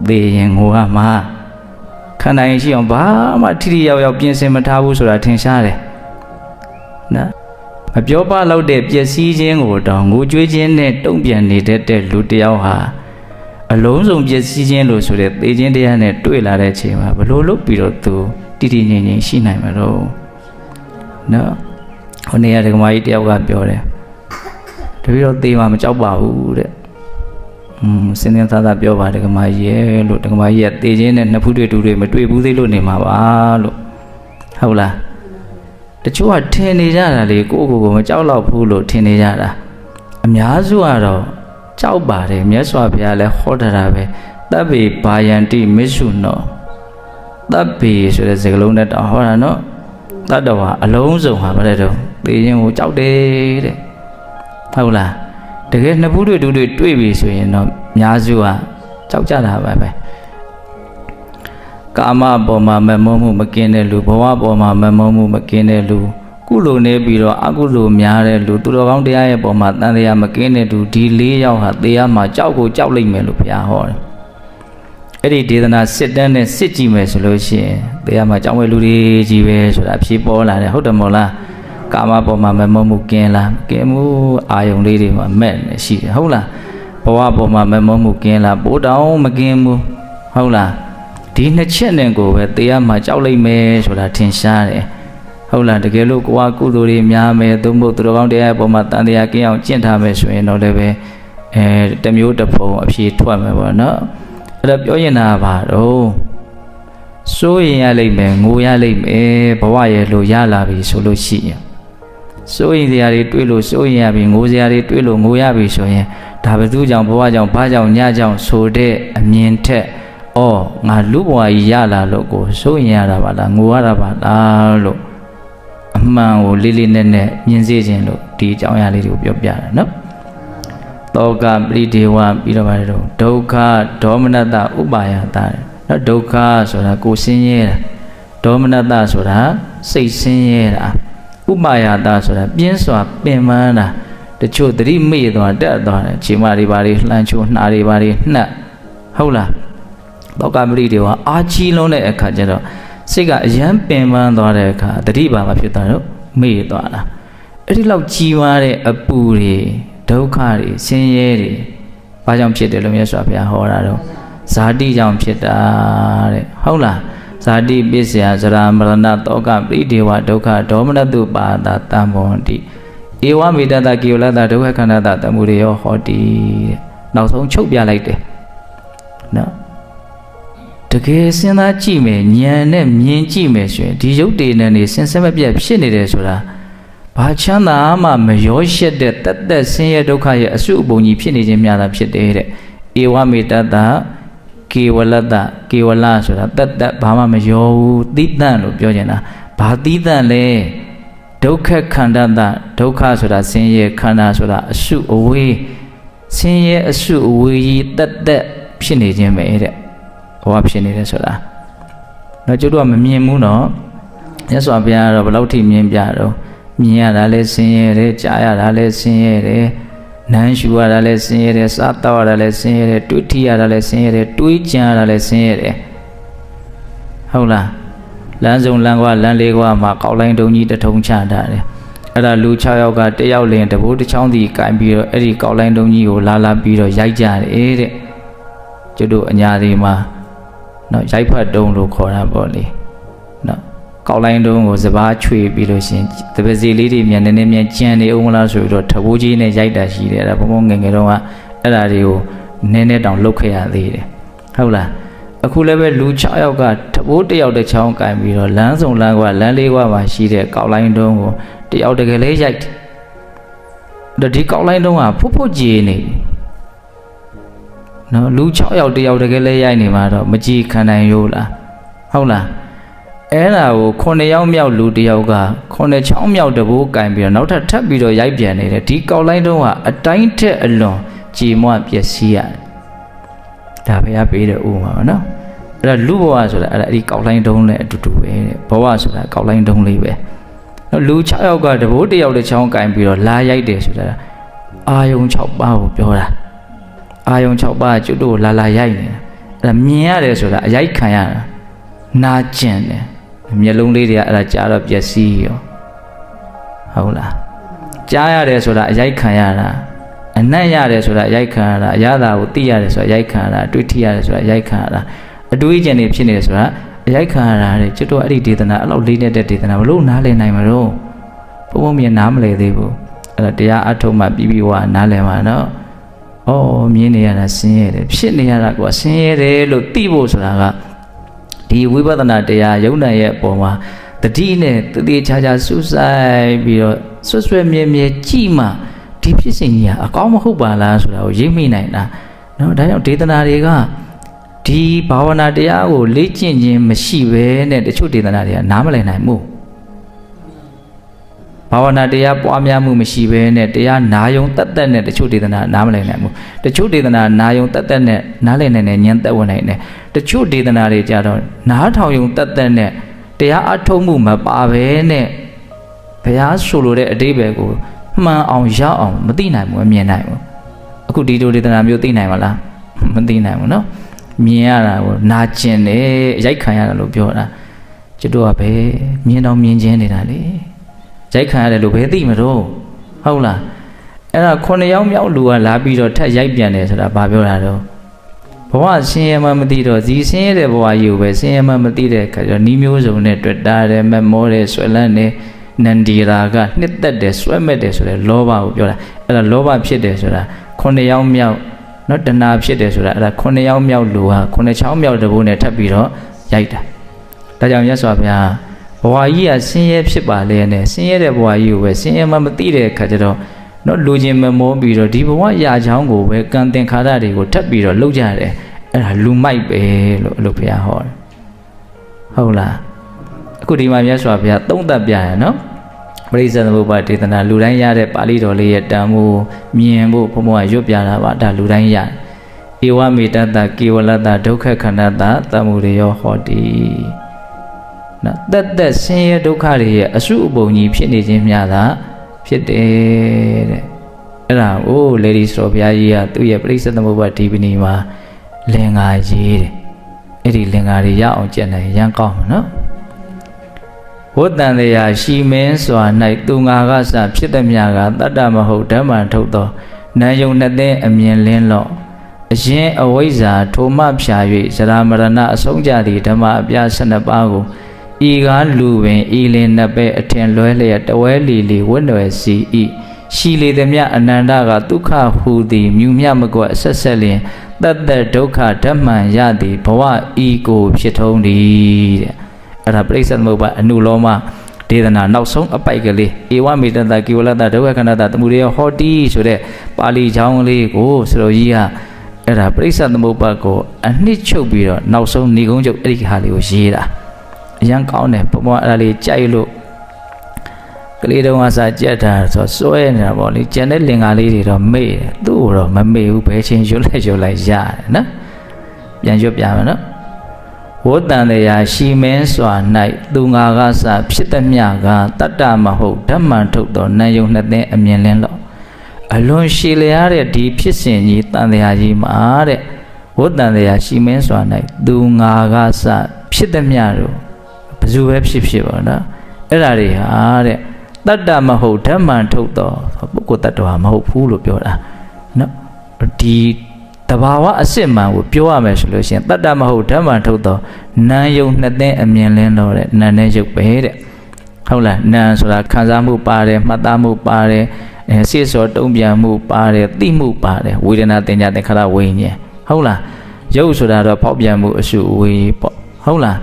သေရင်ငိုရမှာခန္ဓာရင်ရှိအောင်ဘာမှထိထိရောက်ရောက်ပြင်ဆင်မထားဘူးဆိုတာထင်ရှားတယ်နော်မပြောပလောက်တဲ့ပျက်စီးခြင်းကိုတောင်ငိုကြွေးခြင်းနဲ့တုံ့ပြန်နေတတ်တဲ့လူတစ်ယောက်ဟာအလုံးစုံပျက်စီးခြင်းလို့ဆိုတဲ့သေခြင်းတရားနဲ့တွေ့လာတဲ့အချိန်မှာဘလို့လုပ်ပြီးတော့သူတည်တည်ငြိမ်ငြိမ်ရှိနိုင်မှာတော့နော်ဟိုနေ့ကဒကမာကြီးတယောက်ကပြောတယ်တပည့်တော်သေမှာမကြောက်ပါဘူးတဲ့စင်းစင်းသားသားပြောပါဒကမာကြီးရဲ့လို့ဒကမာကြီးကသေခြင်းနဲ့နှစ်ဖူးတွေ့တူတွေမတွေ့ဘူးသေးလို့နေမှာပါလို့ဟုတ်လားတချို့ကထင်နေကြတာလေကိုကိုမကြောက်တော့ဘူးလို့ထင်နေကြတာအများစုကတော့ကြောက်ပါတယ်မြတ်စွာဘုရားလည်းဟောထားတာပဲတပ်ပေဘာယန္တိမစ္ဆုနောတပ်ပေဆိုတဲ့စကားလုံးနဲ့တော့ဟောတာနော်တတ္တဝါအလုံးစုံဟာဗါတဲ့တော့သေခြင်းကိုကြောက်တယ်တဲ့ဟုတ်လားတကယ်နှစ်ဖူးတွေ့တူတွေတွေ့ပြီဆိုရင်တော့အများစုကကြောက်ကြတာပဲကာမပေါ်မှာမမုန်းမှုမကင်းတဲ့လူဘဝပေါ်မှာမမုန်းမှုမကင်းတဲ့လူကုလိုနေပြီးတော့အကုလိုများတဲ့လူသူတော်ကောင်းတရားရဲ့ပေါ်မှာတန်တရားမကင်းတဲ့လူဒီ၄ယောက်ဟာသေရမှာကြောက်ကိုကြောက်လိမ့်မယ်လို့ဘုရားဟောတယ်အဲ့ဒီဒေသနာစစ်တမ်းနဲ့စစ်ကြည့်မယ်ဆိုလို့ရှိရင်သေရမှာကြောက်မဲ့လူတွေကြီးပဲဆိုတာဖြေပေါ်လာတယ်ဟုတ်တယ်မို့လားကာမပေါ်မှာမမုန်းမှုကင်းလားကင်းမှုအာယုံလေးတွေမှာမဲ့နေရှိတယ်ဟုတ်လားဘဝပေါ်မှာမမုန်းမှုကင်းလားပိုးတောင်မကင်းဘူးဟုတ်လားဒီနှစ်ချက်နဲ့ကိုပဲသေရမှာကြောက်လိမ့်မယ်ဆိုတာထင်ရှားတယ်ဟုတ်လားတကယ်လို့ကိုယ်ကကုသိုလ်တွေများမယ်သို့မဟုတ်သူတော်ကောင်းတရားရဲ့ပုံမှာတန်တရားကင်းအောင်ကျင့်ထားမယ်ဆိုရင်တော့လည်းပဲတမျိုးတစ်ပုံအဖြေထွက်မယ်ပေါ့နော်အဲ့ဒါပြောရင်တာပါတော့စိုးရင်ရလိမ့်မယ်ငိုရလိမ့်မယ်ဘဝရဲ့လို့ရလာပြီဆိုလို့ရှိရင်စိုးရင်စရာတွေတွေးလို့စိုးရင်ရပြီငိုစရာတွေတွေးလို့ငိုရပြီဆိုရင်ဒါဘယ်သူကြောင့်ဘဝကြောင့်ဘာကြောင့်ညကြောင့်ဆိုတဲ့အမြင်ထက်အော်ငါလူဘဝကြီးရလာလို့ကိုစိုးရင်ရတာပါလားငိုရတာပါလားလို့အမှန်ကိုလေးလေးနက်နက်မြင်စေခြင်းလို့ဒီအကြောင်းအရာလေးတွေကိုပြောပြတာနော်တောကပရိဒေဝပြီးတော့ပါတယ်တော့ဒုက္ခဒေါမနတဥပါယတာနော်ဒုက္ခဆိုတာကိုယ်ဆင်းရဲတာဒေါမနတဆိုတာစိတ်ဆင်းရဲတာဥပါယတာဆိုတာပြင်းစွာပင်ပန်းတာတချို့သတိမေ့သွားတက်သွားတယ်ခြေမတွေပါတွေလှမ်းချိုးနှာတွေပါတွေနှက်ဟုတ်လားတောကပရိဒေဝအာကြီးလုံးတဲ့အခါကျတော့စိတ်ကအယမ်းပင်ပန်းသွားတဲ့အခါတတိပါမဖြစ်သွားတော့မေ့သွားတာအဲ့ဒီလောက်ကြီးမားတဲ့အပူတွေဒုက္ခတွေဆင်းရဲတွေဘာကြောင့်ဖြစ်တယ်လို့မြတ်စွာဘုရားဟောတာတော့ဇာတိကြောင့်ဖြစ်တာတဲ့ဟုတ်လားဇာတိပစ္စယဇရာမရဏတောကပရိဒေဝဒုက္ခဒေါမနတုပါဒတံဘောတိဧဝမေတ္တကေဝလတဒုက္ခခန္ဓာတတမှုတွေရောဟောတိတဲ့နောက်ဆုံးချုပ်ပြလိုက်တယ်နော်တကယ်စဉ်းစားကြည့်မယ်ဉာဏ်နဲ့မြင်ကြည့်မယ်ဆိုရင်ဒီရုပ်တည်နေစဉ်ဆက်မပြတ်ဖြစ်နေတယ်ဆိုတာဘာချမ်းသာမှမရောရှက်တဲ့တသက်ဆင်းရဲဒုက္ခရဲ့အစုအပုံကြီးဖြစ်နေခြင်းများတာဖြစ်တယ်တဲ့ဧဝမေတ္တကေဝလတကေဝလဆိုတာတသက်ဘာမှမရောဘူးသီးသန့်လို့ပြောချင်တာဘာသီးသန့်လဲဒုက္ခခန္ဓာတဒုက္ခဆိုတာဆင်းရဲခန္ဓာဆိုတာအစုအဝေးဆင်းရဲအစုအဝေးကြီးတသက်ဖြစ်နေခြင်းပဲတဲ့ဘဝဖြစ်နေတယ်ဆိုတာတော့ကျတို့ကမမြင်ဘူးနော်မြတ်စွာဘုရားကတော့ဘယ်လောက်ထိမြင်ပြတော့မြင်ရတာလဲဆင်းရဲတယ်ကြားရတာလဲဆင်းရဲတယ်နမ်းရှူရတာလဲဆင်းရဲတယ်စားတောက်ရတာလဲဆင်းရဲတယ်တွေးထီရတာလဲဆင်းရဲတယ်တွေးကြံရတာလဲဆင်းရဲတယ်ဟုတ်လားလမ်းစုံလမ်းကွာလမ်းလေးကွာမှာကောက်လိုင်းတုံကြီးတထုံချထားတယ်အဲ့ဒါလူ6ယောက်ကတယောက်လင်တဘိုးတစ်ချောင်းစီကင်ပြီးတော့အဲ့ဒီကောက်လိုင်းတုံကြီးကိုလာပြီးတော့ရိုက်ကြတယ်တဲ့ကျတို့အညာဒီမှာနော်ရိုက်ဖတ်တုံးလို့ခေါ်တာပေါ့လေနော်ကောက်လိုင်းတုံးကိုစပားချွေပြီးလို့ရှင်တပစီလေးတွေမြန်နေမြန်ကြံနေအောင်မလားဆိုပြီးတော့ထဘိုးကြီးနဲ့ရိုက်တာရှိတယ်အဲ့ဒါဘုံငယ်ငယ်တော့ကအဲ့ဒါတွေကိုနည်းနည်းတောင်လုတ်ခဲ့ရသေးတယ်ဟုတ်လားအခုလည်းပဲလူ6ယောက်ကထဘိုးတစ်ယောက်တစ်ချောင်းကင်ပြီးတော့လမ်းစုံလမ်းကွာလမ်းလေးကွာမှာရှိတဲ့ကောက်လိုင်းတုံးကိုတယောက်တကယ်လေးရိုက်တယ်ဒီကောက်လိုင်းတုံးကဖုတ်ဖုတ်ကြည်နေပြီနော်လူ6ယောက်တယောက်တကယ်လဲရိုက်နေမှာတော့မကြည်ခံနိုင်ရိုးလားဟုတ်လားအဲ့ဒါကို9ယောက်မြောက်လူတယောက်က9ချောင်းမြောက်တဘိုးကင်ပြီးတော့နောက်ထပ်ပြီးတော့ရိုက်ပြန်နေတယ်ဒီကောက်လိုင်းတုံးကအတိုင်းထက်အလွန်ကြည်မွပျက်စီးရတယ်ဒါဘုရားပေးတဲ့ဥပမာပါနော်အဲ့ဒါလူဘဝဆိုတာအဲ့ဒါအဲ့ဒီကောက်လိုင်းတုံးနဲ့အတူတူပဲတဲ့ဘဝဆိုတာကောက်လိုင်းတုံးလေးပဲနော်လူ6ယောက်ကတဘိုးတယောက်တစ်ချောင်းကင်ပြီးတော့လာရိုက်တယ်ဆိုတာအာယုံ6ပါးကိုပြောတာအာယုံ6ပါးကျွတ်တို့လာရိုက်နေတာ မြင်ရတယ်ဆိုတာအရိုက်ခံရတာနာကျင်တယ်မျက်လုံးလေးတွေကအဲ့ဒါကြားတော့ပျက်စီးရောဟုတ်လားကြားရတယ်ဆိုတာအရိုက်ခံရတာအနံ့ရတယ်ဆိုတာအရိုက်ခံရတာအရသာကိုသိရတယ်ဆိုတာအရိုက်ခံရတာအတွေ့ထိရတယ်ဆိုတာအရိုက်ခံရတာအတွေးကြံနေဖြစ်နေတယ်ဆိုတာအရိုက်ခံရတာတဲ့ကျွတ်တော့အဲ့ဒီဒေသနာအဲ့လောက်လေးနေတဲ့ဒေသနာဘလို့နားလည်နိုင်မှာတော့ဘုံဘုံမြင်နားမလည်သေးဘူးအဲ့ဒါတရားအထုတ်မှပြီးပြီးဝါနားလည်မှာနော်ဩမြင်နေရတာဆင်းရဲတယ်ဖြစ်နေရတာကွာဆင်းရဲတယ်လို့သိဖို့ဆိုတာကဒီဝိပဿနာတရားယုံနာရဲ့အပေါ်မှာတတိနဲ့တတိချာချာစူးစိုက်ပြီးတော့ဆွဆွဲမြဲမြဲကြည့်မှဒီဖြစ်စဉ်ကြီးကအကောင်းမဟုတ်ပါလားဆိုတာကိုရိပ်မိနိုင်တာနော်ဒါကြောင့်ဒေသနာတွေကဒီဘာဝနာတရားကိုလေ့ကျင့်ခြင်းမရှိဘဲနဲ့တချို့ဒေသနာတွေကနားမလည်နိုင်ဘူးဘာဝနာတရားပွားများမှုမရှိဘဲနဲ့တရားနာယုံတတ်တတ်နဲ့တချို့ဒေသနာနားမလည်နိုင်ဘူးတချို့ဒေသနာနာယုံတတ်တတ်နဲ့နားလည်နိုင်တဲ့ဉာဏ်သက်ဝင်နိုင်တယ်တချို့ဒေသနာတွေကြတော့နားထောင်ယုံတတ်တတ်နဲ့တရားအထုတ်မှုမပါဘဲနဲ့ဘုရားဆိုလိုတဲ့အဓိပ္ပာယ်ကိုမှန်အောင်ရောက်အောင်မသိနိုင်ဘူးမမြင်နိုင်ဘူးအခုဒီလိုဒေသနာမျိုးသိနိုင်မလားမသိနိုင်ဘူးနော်မြင်ရတာကိုနာကျင်တယ်အရိုက်ခံရတာလို့ပြောတာကျွတ်တော့ပဲမြင်တော့မြင်ချင်းနေတာလေရိုက်ခံရတယ်လို့ဘယ်သိမလို့ဟုတ်လားအဲ့ဒါ9ယောက်မြောက်လူကလာပြီးတော့ထက်ရိုက်ပြန်တယ်ဆိုတာဘာပြောတာတော့ဘဝဆင်းရဲမှမသိတော့ဒီဆင်းရဲတဲ့ဘဝကြီးကိုပဲဆင်းရဲမှမသိတဲ့အခါကျတော့ဤမျိုးစုံနဲ့တွေ့တာတယ်မမောတယ်ဆွဲလန်းတယ်နန္ဒီရာကနှစ်သက်တယ်ဆွဲမဲ့တယ်ဆိုတဲ့လောဘကိုပြောတာအဲ့ဒါလောဘဖြစ်တယ်ဆိုတာ9ယောက်မြောက်နော်တဏှာဖြစ်တယ်ဆိုတာအဲ့ဒါ9ယောက်မြောက်လူဟာ9ချောင်းမြောက်တဘိုးနဲ့ထပ်ပြီးတော့ရိုက်တာဒါကြောင့်မြတ်စွာဘုရားဘဝကြီးကဆင်းရဲဖြစ်ပါလေနဲ့ဆင်းရဲတဲ့ဘဝကြီးကိုပဲဆင်းရဲမှမသိတဲ့အခါကျတော့နော်လူချင်းမမောပြီးတော့ဒီဘဝရာချောင်းကိုပဲကံသင်္ခါရတွေကိုထပ်ပြီးတော့လှုပ်ကြတယ်အဲ့ဒါလူမိုက်ပဲလို့ဘုရားဟောတယ်ဟုတ်လားအခုဒီမှာမြတ်စွာဘုရားသုံးသပ်ပြရနော်ပရိစ္ဆေသမုပ္ပါဒေသနာလူတိုင်းရတဲ့ပါဠိတော်လေးရဲ့တန်ဖိုးမြင်ဖို့ဘုံဘုံကရွတ်ပြတာပါဒါလူတိုင်းရဧဝမေတ္တကေဝလတ္တဒုက္ခခန္ဓတသမှုရိယောဟောတိနော်တက်ဆင်းရဲဒုက္ခတွေရဲ့အစုအပုံကြီးဖြစ်နေခြင်းများတာဖြစ်တယ်တဲ့အဲ့ဒါကိုလေဒီစောဘုရားကြီးကသူ့ရဲ့ပရိစ္ဆေသမုပ္ပါဒီပနီမှာလင်္ကာရေးတယ်အဲ့ဒီလင်္ကာတွေရအောင်ကျင့်တယ်ရမ်းကောင်းမှာနော်ဝတ္တန်တရားရှိမင်းစွာ၌သူငါကစဖြစ်သည်မြကတတ္တမဟုတ်ဓမ္မထုတ်သောနာယုံနှစ်သိအမြင်လင်းလော့အရင်အဝိဇ္ဇာထိုမှဖြာ၍ဇရာမရဏအဆုံးကြသည့်ဓမ္မအပြ12ပါးကိုဤကားလူပင်ဤလင်နှစ်ပဲအထင်လွဲလျက်တဝဲလီလီဝတ်နွယ်စီဤရှိလေသည်မြအနန္တကဒုက္ခဟူသည်မြူမြမကွအဆက်ဆက်လျင်တတ္တဒုက္ခဓမ္မရသည်ဘဝဤကိုဖြစ်ထုံးသည်တဲ့အဲ့ဒါပရိစ္ဆေသမုပ္ပါအနုလောမဒေသနာနောက်ဆုံးအပိုက်ကလေးဧဝမေတ္တကေဝလတ္တဒုက္ခခန္ဓတသမုဒယဟောတိဆိုတဲ့ပါဠိချောင်းလေးကိုဆိုလိုကြီးကအဲ့ဒါပရိစ္ဆေသမုပ္ပါကိုအနှစ်ချုပ်ပြီးတော့နောက်ဆုံးဏိကုံးချုပ်အဲ့ဒီဟာလေးကိုရေးတာအရန်ကောင်းတယ်ဘုံဘအဲ့ဒါလေးကြိုက်လို့ကလေးတုံးအစားကြက်တာဆိုစွဲနေတာပေါ့လေကျန်တဲ့လင်္ကာလေးတွေတော့မေ့တယ်သူ့ကိုတော့မမေ့ဘူးဘယ်ချင်းရွတ်လိုက်ရတယ်နော်ပြန်ရွတ်ပြမယ်နော်ဝတ္တန်တရားရှိမင်းစွာ၌သူငါကစဖြစ်သည်မြကတတ္တမဟုတ်ဓမ္မထုတ်သောနာယုံနှစ်သိအမြင်လင်းလော့အလွန်ရှည်လျားတဲ့ဒီဖြစ်စဉ်ကြီးတန်တရားကြီးမှာတဲ့ဝတ္တန်တရားရှိမင်းစွာ၌သူငါကစဖြစ်သည်မြတို့ဘယ်သူပဲဖြစ်ပါနော်အဲ့ဒါတွေဟာတဲ့တတ္တမဟုတ်ဓမ္မထုတ်သောပုဂ္ဂိုလ်တ attva မဟုတ်ဘူးလို့ပြောတာနော်ဒီတဘာဝအစစ်မှန်ကိုပြောရမယ်ဆိုလို့ရှိရင်တတ္တမဟုတ်ဓမ္မထုတ်သောနာယုံနှစ်သိအမြင်လင်းတော့တဲ့နာနဲ့ရုပ်ပဲတဲ့ဟုတ်လားနာဆိုတာခံစားမှုပါတယ်မှတ်သားမှုပါတယ်စိတ်စောတုံ့ပြန်မှုပါတယ်သိမှုပါတယ်ဝေဒနာသင်ညာသင်္ခါရဝိညာဉ်ဟုတ်လားရုပ်ဆိုတာတော့ဖောက်ပြန်မှုအရှုအဝေးပေါ့ဟုတ်လား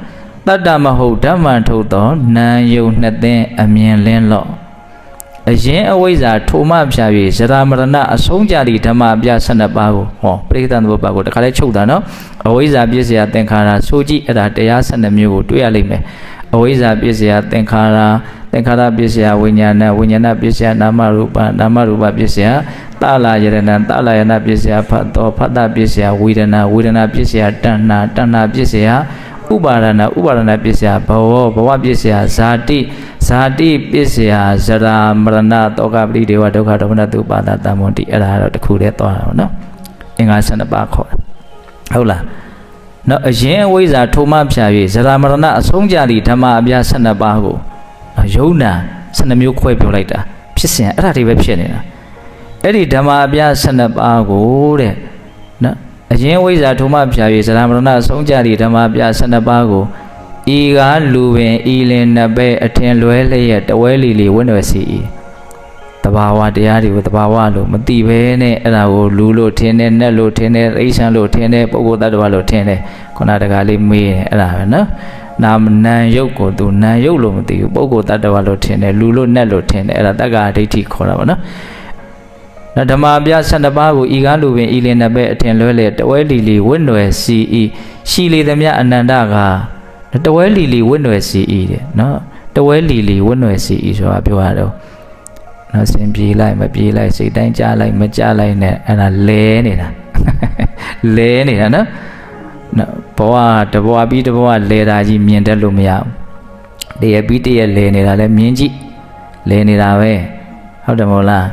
တတ္တမဟုတ်ဓမ္မထုတ်သောနာယုံနှစ်သိအမြင်လင်းလော့အရင်အဝိဇ္ဇာထိုမှဖြာ၍ဇရာမရဏအဆုံးကြသည့်ဓမ္မအပြ12ပါးကိုဟောပရိသတ်သမုပ္ပါကိုတခါလဲချုပ်တာနော်အဝိဇ္ဇာပြည့်စရာသင်္ခါရဆိုကြည့်အဲ့ဒါတရား12မျိုးကိုတွေ့ရလိမ့်မယ်အဝိဇ္ဇာပြည့်စရာသင်္ခါရသင်္ခါရပြည့်စရာဝိညာဏဝိညာဏပြည့်စရာနာမရူပနာမရူပပြည့်စရာတလာယရဏတလာယနာပြည့်စရာဖတ်တော်ဖတ်တာပြည့်စရာဝေဒနာဝေဒနာပြည့်စရာတဏ္ဏတဏ္ဏပြည့်စရာဥပါဒနာဥပါဒနာပစ္စယဘဝဘဝပစ္စယဇာတိဇာတိပစ္စယဇရာမရဏတောကပရိဒေဝဒုက္ခဒေါမနတုပါဒတမွန်တိအဲ့ဒါတော့တခုတည်းသွားတာနော်အင်္ဂါ12ပါးခေါ်တာဟုတ်လား နော်အရင်အဝိဇ္ဇာထိုမှဖြာ၍ဇရာမရဏအဆုံးကြသည့်ဓမ္မအပြား12ပါးကိုယုံနာ12မျိုးခွဲပြောလိုက်တာဖြစ်စဉ်အဲ့ဒါတွေပဲဖြစ်နေတာအဲ့ဒီဓမ္မအပြား12ပါးကိုတဲ့နော်အရင်အဝိဇ္ဇာထိုမှဖြာ၍ဇရာမရဏအဆုံးကြသည့်ဓမ္မအပြား12ပါးကိုဤကားလူပင်ဤလင်နှစ်ပဲအထင်လွဲလျက်တဝဲလီလီဝင့်ွယ်စီ၏တဘာဝတရားတွေကိုတဘာဝလို့မသိဘဲနဲ့အဲ့ဒါကိုလူလို့ထင်တယ်နတ်လို့ထင်တယ်အိဆန်းလို့ထင်တယ်ပုဂ္ဂိုလ်တ attva လို့ထင်တယ်ခုနတကားလေးမေးတယ်အဲ့ဒါပဲနော်နာမနံရုပ်ကိုသူနံရုပ်လို့မသိဘူးပုဂ္ဂိုလ်တ attva လို့ထင်တယ်လူလို့နတ်လို့ထင်တယ်အဲ့ဒါတက္ကာဒိဋ္ဌိခေါ်တာပါနော်ဓမ္မပြ12ပါးကိုဤကားလူပင်ဤလင်နှစ်ပဲအထင်လွဲလျက်တဝဲလီလီဝင့်ွယ်စီ၏ရှိလေသမျှအနန္တကတဝဲလီလီဝင့်ွယ်စီ၏တဲ့နော်တဝဲလီလီဝင့်ွယ်စီ၏ဆိုတာပြောရတော့နော်စင်ပြေးလိုက်မပြေးလိုက်စိတ်တိုင်းကြားလိုက်မကြားလိုက်နဲ့အဲ့ဒါလဲနေတာလဲနေတာနော်ဘဝတဘဝပြီးတဘဝလဲတာကြီးမြင်တတ်လို့မရဘူးတရပြီးတရလဲနေတာလဲမြင်ကြည့်လဲနေတာပဲဟုတ်တယ်မဟုတ်လား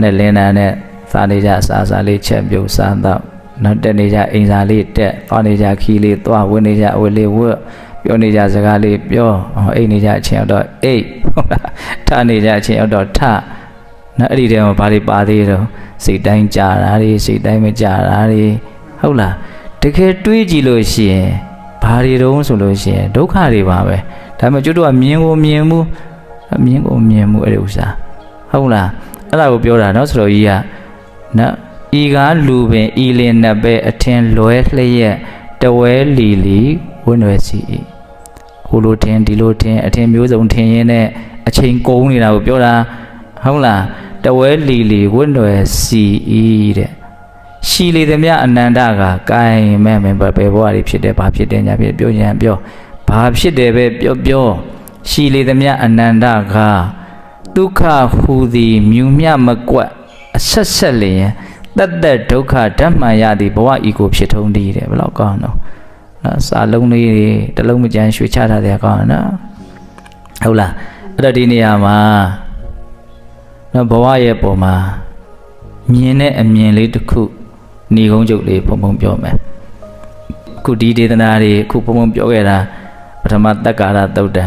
အဲ့လဲနာနဲ့စားနေကြစားလေးချက်ပြုတ်စားတော့နောက်တက်နေကြအိမ်စာလေးတက်သွားနေကြခီးလေးသွားဝင်နေကြအဝတ်လေးဝတ်ပြောနေကြစကားလေးပြောအိတ်နေကြအချင်းတော့အိတ်ဟုတ်လားထနေကြအချင်းတော့ထနော်အဲ့ဒီတည်းမှာဘာတွေပါသေးတော့စိတ်တိုင်းကြာတာတွေစိတ်တိုင်းမကြာတာတွေဟုတ်လားတကယ်တွေးကြည့်လို့ရှိရင်ဘာတွေတုံးဆိုလို့ရှိရင်ဒုက္ခတွေပါပဲဒါပေမဲ့ကျွတ်တော့မြင်ကိုမြင်မှုအဲ့ဒီဥစ္စာဟုတ်လားအဲ့ဒါကိုပြောတာနော်ဆိုတော့ကြီးကနော်ဤကားလူပင်ဤလင်နှစ်ပဲအထင်လွဲလျက်တဝဲလီလီဝင့်ွယ်စီ၏ဟိုလိုထင်ဒီလိုထင်အထင်မျိုးစုံထင်ရင်းနဲ့အချိန်ကုန်နေတာကိုပြောတာဟုတ်လားတဝဲလီလီဝင့်ွယ်စီ၏တဲ့ရှိလေသမျှအနန္တကကိုင်မဲ့ဘယ်ဘဝတွေဖြစ်တယ်ဘာဖြစ်တယ်ညာဖြစ်ပြောရင်ပြောဘာဖြစ်တယ်ပဲပြောရှိလေသမျှအနန္တကဒုက္ခဟူသည်မြူမြမကွက်အဆက်လျင်တတ်ဒုက္ခဓမ္မရသည်ဘဝဤကိုဖြစ်ထုံးတည်တယ်ဘယ်လောက်ကောင်းတော့နော်စာလုံးလေးတွေတလုံးမကြမ်းရွှေချထားတယ်ကောင်းနော်ဟုတ်လားအဲ့တော့ဒီနေရာမှာနော်ဘဝရဲ့ပုံမှာမြင်တဲ့အမြင်လေးတစ်ခုဏီကုန်းချုပ်လေးဘုံပြောမယ်အခုဒီဒေသနာတွေအခုဘုံပြောခဲ့တာပထမတက္ကာရသုတ်တံ